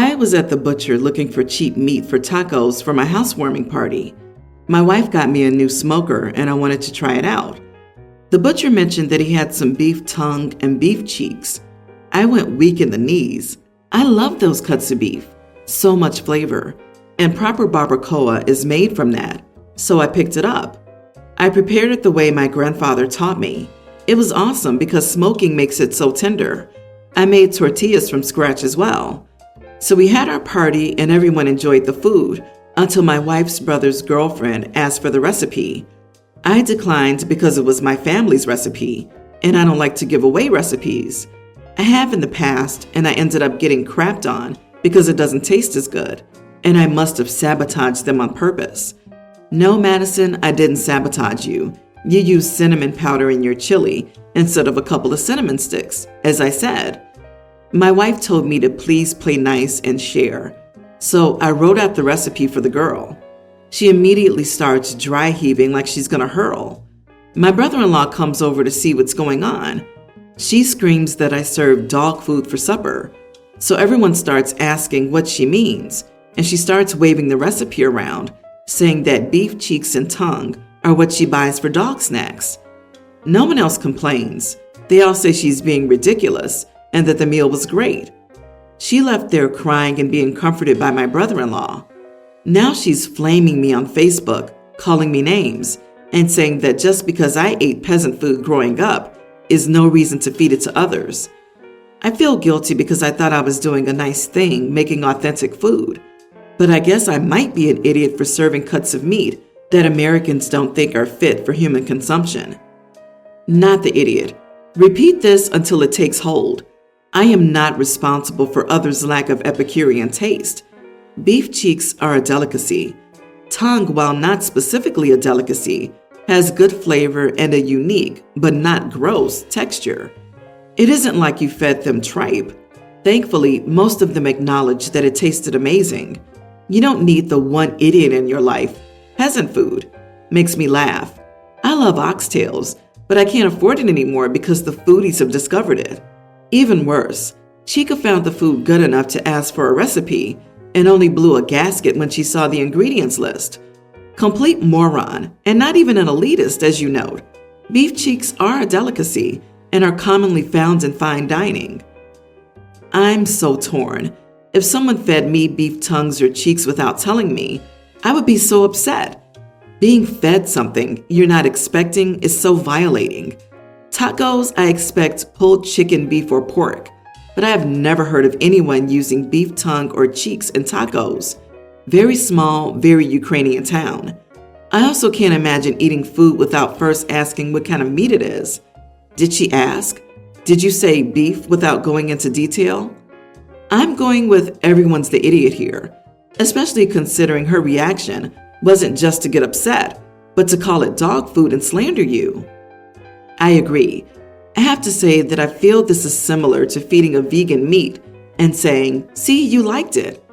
I was at the butcher looking for cheap meat for tacos for my housewarming party. My wife got me a new smoker and I wanted to try it out. The butcher mentioned that he had some beef tongue and beef cheeks. I went weak in the knees. I love those cuts of beef. So much flavor. And proper barbacoa is made from that. So I picked it up. I prepared it the way my grandfather taught me. It was awesome because smoking makes it so tender. I made tortillas from scratch as well. So we had our party and everyone enjoyed the food until my wife's brother's girlfriend asked for the recipe. I declined because it was my family's recipe, and I don't like to give away recipes. I have in the past, and I ended up getting crapped on because it doesn't taste as good, and I must have sabotaged them on purpose. No, Madison, I didn't sabotage you. You used cinnamon powder in your chili instead of a couple of cinnamon sticks, as I said. My wife told me to please play nice and share, so I wrote out the recipe for the girl. She immediately starts dry heaving like she's gonna hurl. My brother-in-law comes over to see what's going on. She screams that I served dog food for supper. So everyone starts asking what she means, and she starts waving the recipe around, saying that beef cheeks and tongue are what she buys for dog snacks. No one else complains. They all say she's being ridiculous and that the meal was great. She left there crying and being comforted by my brother-in-law. Now she's flaming me on Facebook, calling me names, and saying that just because I ate peasant food growing up is no reason to feed it to others. I feel guilty because I thought I was doing a nice thing, making authentic food. But I guess I might be an idiot for serving cuts of meat that Americans don't think are fit for human consumption. Not the idiot. Repeat this until it takes hold. I am not responsible for others' lack of Epicurean taste. Beef cheeks are a delicacy. Tongue, while not specifically a delicacy, has good flavor and a unique, but not gross, texture. It isn't like you fed them tripe. Thankfully, most of them acknowledge that it tasted amazing. You don't need the one idiot in your life. Peasant food makes me laugh. I love oxtails, but I can't afford it anymore because the foodies have discovered it. Even worse, Chica found the food good enough to ask for a recipe and only blew a gasket when she saw the ingredients list. Complete moron, and not even an elitist, as you note. Beef cheeks are a delicacy and are commonly found in fine dining. I'm so torn. If someone fed me beef tongues or cheeks without telling me, I would be so upset. Being fed something you're not expecting is so violating. Tacos, I expect pulled chicken, beef, or pork, but I have never heard of anyone using beef tongue or cheeks in tacos. Very small, very Ukrainian town. I also can't imagine eating food without first asking what kind of meat it is. Did she ask? Did you say beef without going into detail? I'm going with everyone's the idiot here, especially considering her reaction wasn't just to get upset, but to call it dog food and slander you. I agree. I have to say that I feel this is similar to feeding a vegan meat and saying, see, you liked it.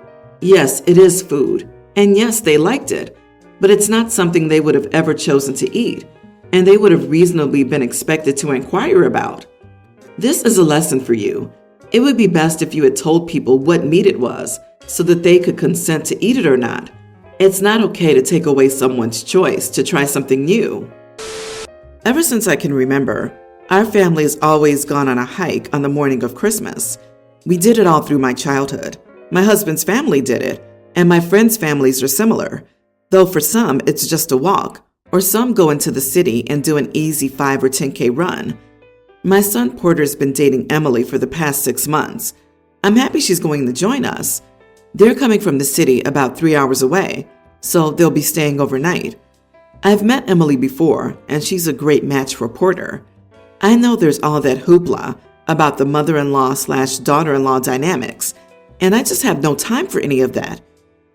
Yes, it is food, and yes, they liked it, but it's not something they would have ever chosen to eat, and they would have reasonably been expected to inquire about. This is a lesson for you. It would be best if you had told people what meat it was so that they could consent to eat it or not. It's not okay to take away someone's choice to try something new. Ever since I can remember, our family has always gone on a hike on the morning of Christmas. We did it all through my childhood. My husband's family did it, and my friends' families are similar, though for some it's just a walk, or some go into the city and do an easy 5 or 10K run. My son Porter's been dating Emily for the past 6 months. I'm happy she's going to join us. They're coming from the city about 3 hours away, so they'll be staying overnight. I've met Emily before, and she's a great match for Porter. I know there's all that hoopla about the mother-in-law/daughter-in-law dynamics, and I just have no time for any of that.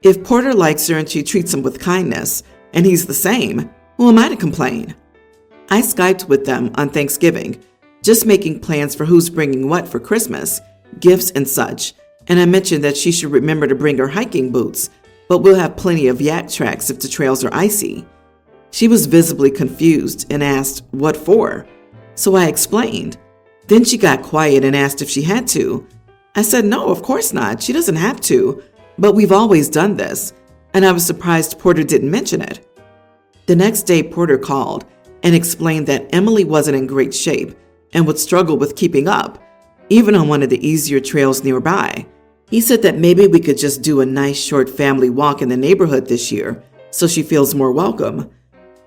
If Porter likes her and she treats him with kindness, and he's the same, who am I to complain? I Skyped with them on Thanksgiving, just making plans for who's bringing what for Christmas, gifts and such, and I mentioned that she should remember to bring her hiking boots, but we'll have plenty of yak tracks if the trails are icy. She was visibly confused and asked, what for? So I explained. Then she got quiet and asked if she had to. I said, no, of course not. She doesn't have to, but we've always done this, and I was surprised Porter didn't mention it. The next day, Porter called and explained that Emily wasn't in great shape and would struggle with keeping up, even on one of the easier trails nearby. He said that maybe we could just do a nice short family walk in the neighborhood this year so she feels more welcome.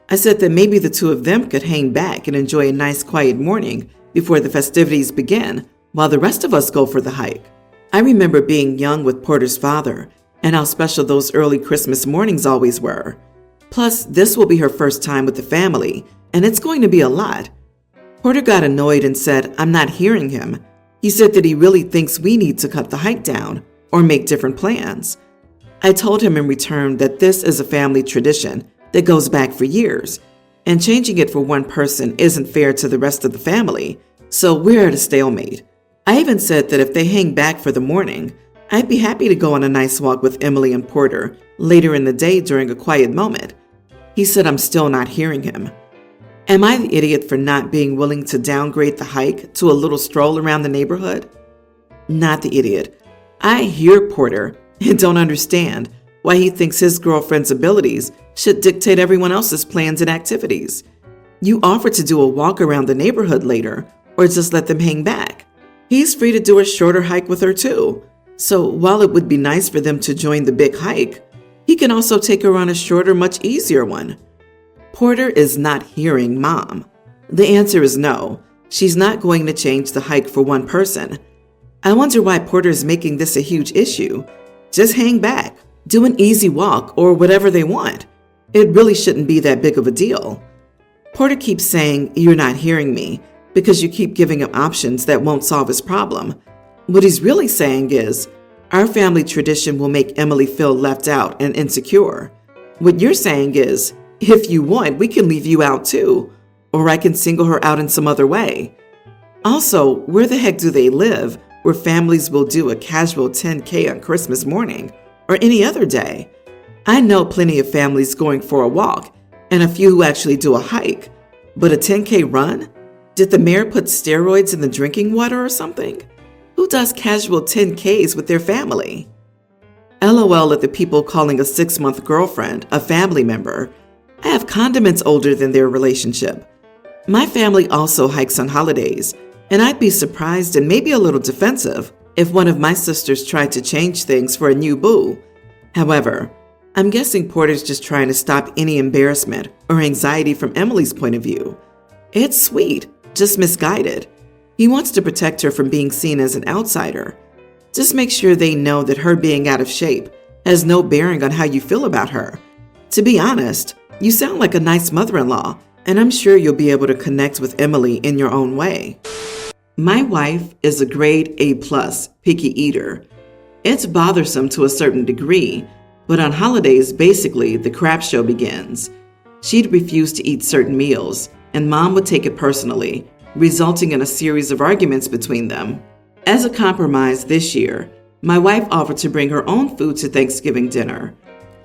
I said that maybe the two of them could hang back and enjoy a nice quiet morning before the festivities begin while the rest of us go for the hike. I remember being young with Porter's father and how special those early Christmas mornings always were. Plus, this will be her first time with the family, and it's going to be a lot. Porter got annoyed and said, I'm not hearing him. He said that he really thinks we need to cut the hike down or make different plans. I told him in return that this is a family tradition that goes back for years, and changing it for one person isn't fair to the rest of the family, so we're at a stalemate. I even said that if they hang back for the morning, I'd be happy to go on a nice walk with Emily and Porter later in the day during a quiet moment. He said I'm still not hearing him. Am I the idiot for not being willing to downgrade the hike to a little stroll around the neighborhood? Not the idiot. I hear Porter and don't understand why he thinks his girlfriend's abilities should dictate everyone else's plans and activities. You offered to do a walk around the neighborhood later or just let them hang back. He's free to do a shorter hike with her too. So while it would be nice for them to join the big hike, he can also take her on a shorter, much easier one. Porter is not hearing Mom. The answer is no. She's not going to change the hike for one person. I wonder why Porter is making this a huge issue. Just hang back, do an easy walk, or whatever they want. It really shouldn't be that big of a deal. Porter keeps saying, you're not hearing me, because you keep giving him options that won't solve his problem. What he's really saying is, our family tradition will make Emily feel left out and insecure. What you're saying is, if you want, we can leave you out too, or I can single her out in some other way. Also, where the heck do they live where families will do a casual 10K on Christmas morning or any other day? I know plenty of families going for a walk and a few who actually do a hike, but a 10K run? Did the mayor put steroids in the drinking water or something? Who does casual 10Ks with their family? LOL at the people calling a 6-month girlfriend a family member. I have condiments older than their relationship. My family also hikes on holidays, and I'd be surprised and maybe a little defensive if one of my sisters tried to change things for a new boo. However, I'm guessing Porter's just trying to stop any embarrassment or anxiety from Emily's point of view. It's sweet, just misguided. He wants to protect her from being seen as an outsider. Just make sure they know that her being out of shape has no bearing on how you feel about her. To be honest, you sound like a nice mother-in-law, and I'm sure you'll be able to connect with Emily in your own way. My wife is a grade A+ picky eater. It's bothersome to a certain degree, but on holidays, basically, the crap show begins. She'd refuse to eat certain meals, and Mom would take it personally, resulting in a series of arguments between them. As a compromise this year, my wife offered to bring her own food to Thanksgiving dinner.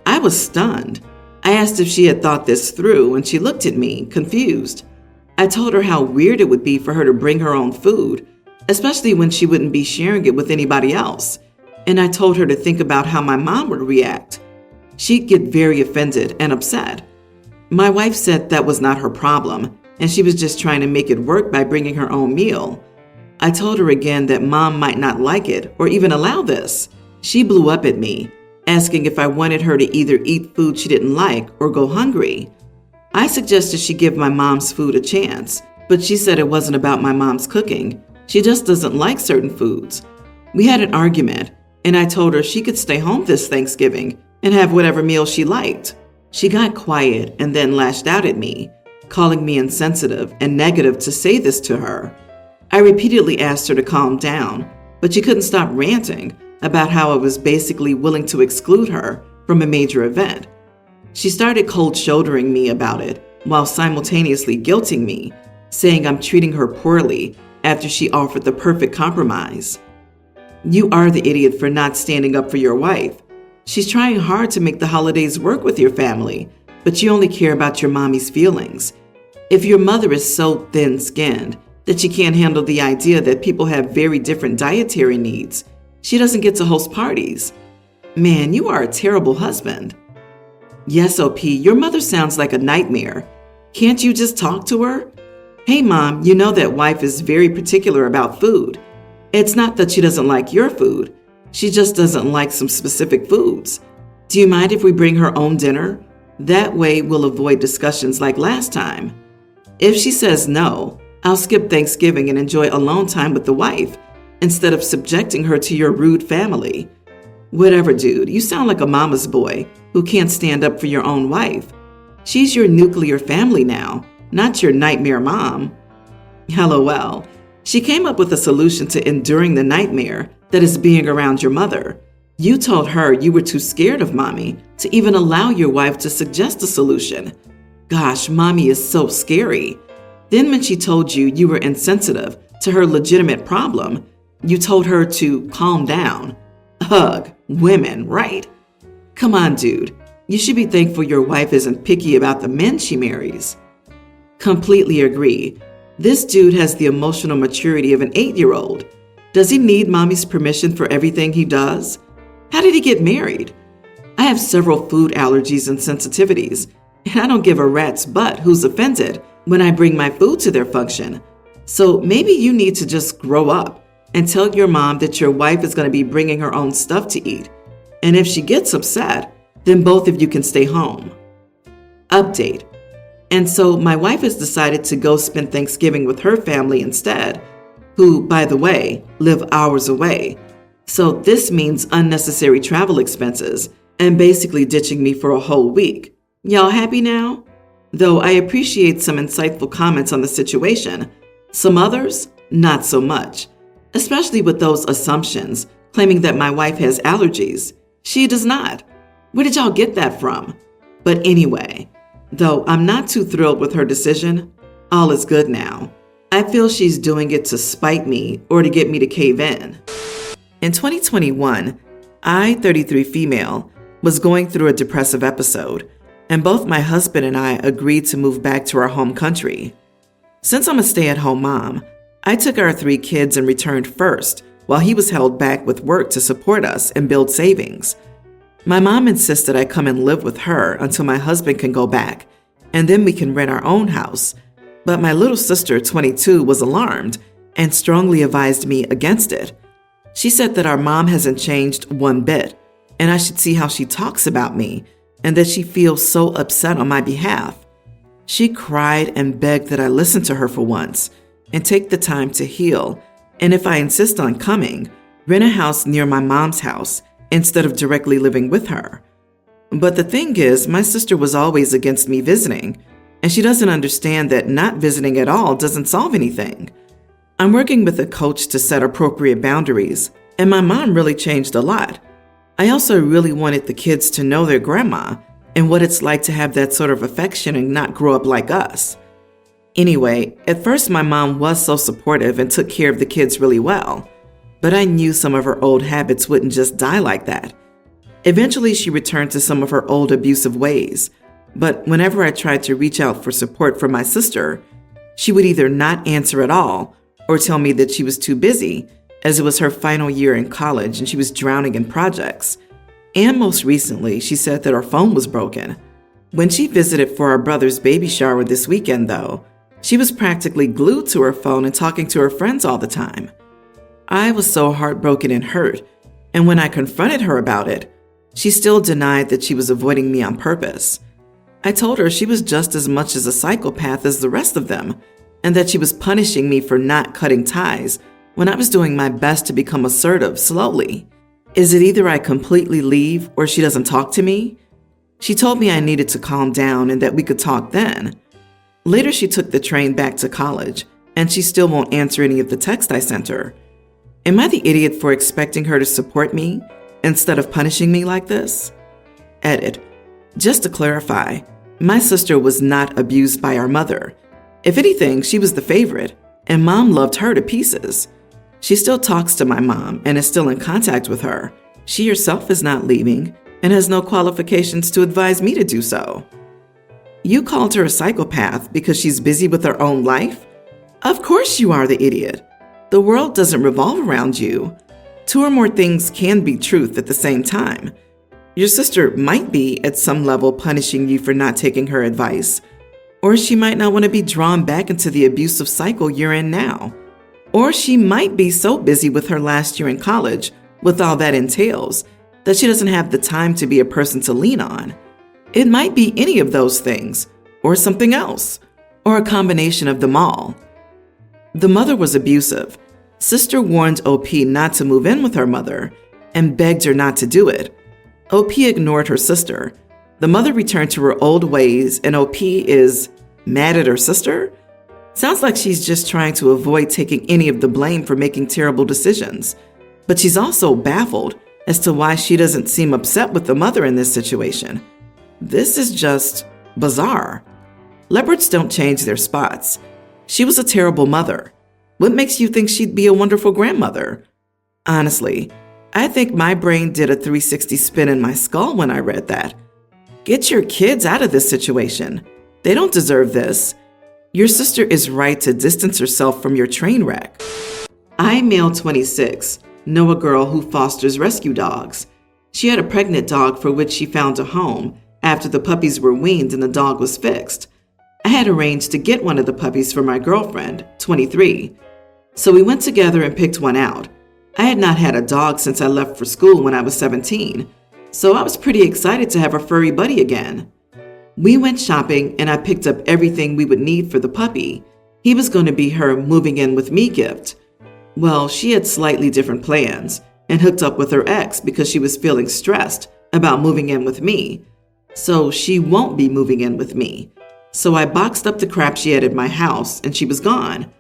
I was stunned. I asked if she had thought this through, and she looked at me, confused. I told her how weird it would be for her to bring her own food, especially when she wouldn't be sharing it with anybody else. And I told her to think about how my mom would react. She'd get very offended and upset. My wife said that was not her problem, and she was just trying to make it work by bringing her own meal. I told her again that Mom might not like it or even allow this. She blew up at me, asking if I wanted her to either eat food she didn't like or go hungry. I suggested she give my mom's food a chance, but she said it wasn't about my mom's cooking. She just doesn't like certain foods. We had an argument, and I told her she could stay home this Thanksgiving and have whatever meal she liked. She got quiet and then lashed out at me, calling me insensitive and negative to say this to her. I repeatedly asked her to calm down, but she couldn't stop ranting about how I was basically willing to exclude her from a major event. She started cold shouldering me about it while simultaneously guilting me, saying I'm treating her poorly after she offered the perfect compromise. You are the idiot for not standing up for your wife. She's trying hard to make the holidays work with your family, but you only care about your mommy's feelings. If your mother is so thin-skinned that she can't handle the idea that people have very different dietary needs, She doesn't get to host parties. Man, you are a terrible husband. Yes, OP, your mother sounds like a nightmare. Can't you just talk to her? Hey, Mom, you know that wife is very particular about food. It's not that she doesn't like your food. She just doesn't like some specific foods. Do you mind if we bring her own dinner? That way we'll avoid discussions like last time. If she says no, I'll skip Thanksgiving and enjoy alone time with the wife instead of subjecting her to your rude family. Whatever, dude, you sound like a mama's boy who can't stand up for your own wife. She's your nuclear family now, not your nightmare mom. LOL. She came up with a solution to enduring the nightmare that is being around your mother. You told her you were too scared of mommy to even allow your wife to suggest a solution. Gosh, mommy is so scary. Then when she told you you were insensitive to her legitimate problem, you told her to calm down. Ugh, women, right? Come on, dude. You should be thankful your wife isn't picky about the men she marries. Completely agree. This dude has the emotional maturity of an 8-year-old. Does he need mommy's permission for everything he does? How did he get married? I have several food allergies and sensitivities, and I don't give a rat's butt who's offended when I bring my food to their function. So maybe you need to just grow up and tell your mom that your wife is going to be bringing her own stuff to eat. And if she gets upset, then both of you can stay home. Update. And so my wife has decided to go spend Thanksgiving with her family instead, who, by the way, live hours away. So this means unnecessary travel expenses and basically ditching me for a whole week. Y'all happy now? Though I appreciate some insightful comments on the situation, some others, not so much. Especially with those assumptions, claiming that my wife has allergies. She does not. Where did y'all get that from? But anyway, though I'm not too thrilled with her decision, all is good now. I feel she's doing it to spite me or to get me to cave in. In 2021, I, 33 female, was going through a depressive episode, and both my husband and I agreed to move back to our home country. Since I'm a stay-at-home mom, I took our 3 kids and returned first, while he was held back with work to support us and build savings. My mom insisted I come and live with her until my husband can go back, and then we can rent our own house. But my little sister, 22, was alarmed and strongly advised me against it. She said that our mom hasn't changed one bit, and I should see how she talks about me, and that she feels so upset on my behalf. She cried and begged that I listen to her for once and take the time to heal, and if I insist on coming, rent a house near my mom's house instead of directly living with her. But the thing is, my sister was always against me visiting, and she doesn't understand that not visiting at all doesn't solve anything. I'm working with a coach to set appropriate boundaries, and my mom really changed a lot. I also really wanted the kids to know their grandma and what it's like to have that sort of affection and not grow up like us. Anyway, at first my mom was so supportive and took care of the kids really well, but I knew some of her old habits wouldn't just die like that. Eventually she returned to some of her old abusive ways, but whenever I tried to reach out for support from my sister, she would either not answer at all or tell me that she was too busy, as it was her final year in college and she was drowning in projects. And most recently, she said that her phone was broken. When she visited for our brother's baby shower this weekend, though, she was practically glued to her phone and talking to her friends all the time. I was so heartbroken and hurt, and when I confronted her about it, she still denied that she was avoiding me on purpose. I told her she was just as much as a psychopath as the rest of them, and that she was punishing me for not cutting ties when I was doing my best to become assertive slowly. Is it either I completely leave or she doesn't talk to me? She told me I needed to calm down and that we could talk then. Later, she took the train back to college, and she still won't answer any of the texts I sent her. Am I the idiot for expecting her to support me instead of punishing me like this? Edit. Just to clarify, my sister was not abused by our mother. If anything, she was the favorite, and Mom loved her to pieces. She still talks to my mom and is still in contact with her. She herself is not leaving and has no qualifications to advise me to do so. You called her a psychopath because she's busy with her own life? Of course you are the idiot. The world doesn't revolve around you. Two or more things can be truth at the same time. Your sister might be, at some level, punishing you for not taking her advice, or she might not want to be drawn back into the abusive cycle you're in now. Or she might be so busy with her last year in college, with all that entails, that she doesn't have the time to be a person to lean on. It might be any of those things, or something else, or a combination of them all. The mother was abusive. Sister warned OP not to move in with her mother and begged her not to do it. OP ignored her sister. The mother returned to her old ways, and OP is mad at her sister? Sounds like she's just trying to avoid taking any of the blame for making terrible decisions. But she's also baffled as to why she doesn't seem upset with the mother in this situation. This is just bizarre. Leopards don't change their spots. She was a terrible mother. What makes you think she'd be a wonderful grandmother? Honestly, I think my brain did a 360 spin in my skull when I read that. Get your kids out of this situation. They don't deserve this. Your sister is right to distance herself from your train wreck. I, male 26, know a girl who fosters rescue dogs. She had a pregnant dog for which she found a home after the puppies were weaned and the dog was fixed. I had arranged to get one of the puppies for my girlfriend, 23. So we went together and picked one out. I had not had a dog since I left for school when I was 17, so I was pretty excited to have a furry buddy again. We went shopping and I picked up everything we would need for the puppy. He was going to be her moving in with me gift. Well, she had slightly different plans and hooked up with her ex because she was feeling stressed about moving in with me. So she won't be moving in with me. So I boxed up the crap she had at my house and she was gone.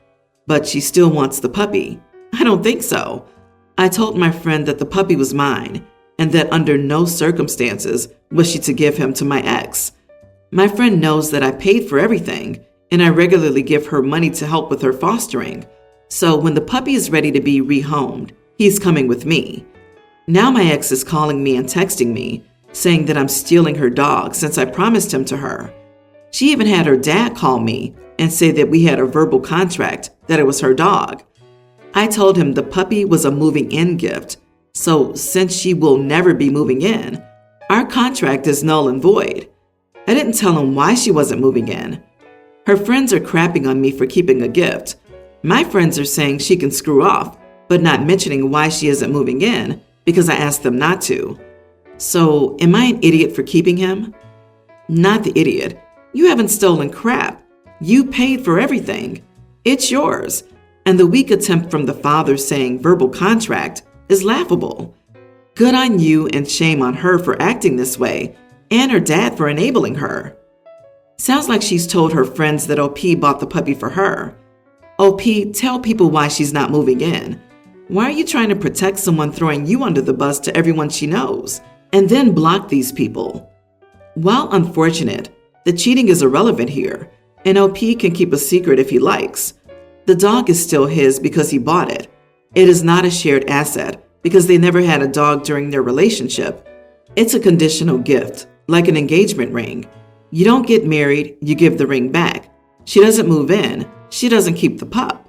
But she still wants the puppy. I don't think so. I told my friend that the puppy was mine and that under no circumstances was she to give him to my ex. My friend knows that I paid for everything and I regularly give her money to help with her fostering. So when the puppy is ready to be rehomed, he's coming with me. Now my ex is calling me and texting me, saying that I'm stealing her dog since I promised him to her. She even had her dad call me and say that we had a verbal contract that it was her dog. I told him the puppy was a moving in gift, so since she will never be moving in, our contract is null and void. I didn't tell him why she wasn't moving in. Her friends are crapping on me for keeping a gift. My friends are saying she can screw off, but not mentioning why she isn't moving in because I asked them not to. So, am I an idiot for keeping him? Not the idiot. You haven't stolen crap. You paid for everything. It's yours. And the weak attempt from the father saying verbal contract is laughable. Good on you and shame on her for acting this way, and her dad for enabling her. Sounds like she's told her friends that OP bought the puppy for her. OP, tell people why she's not moving in. Why are you trying to protect someone throwing you under the bus to everyone she knows, and then block these people? While unfortunate, the cheating is irrelevant here, and OP can keep a secret if he likes. The dog is still his because he bought it. It is not a shared asset because they never had a dog during their relationship. It's a conditional gift, like an engagement ring. You don't get married, you give the ring back. She doesn't move in, she doesn't keep the pup.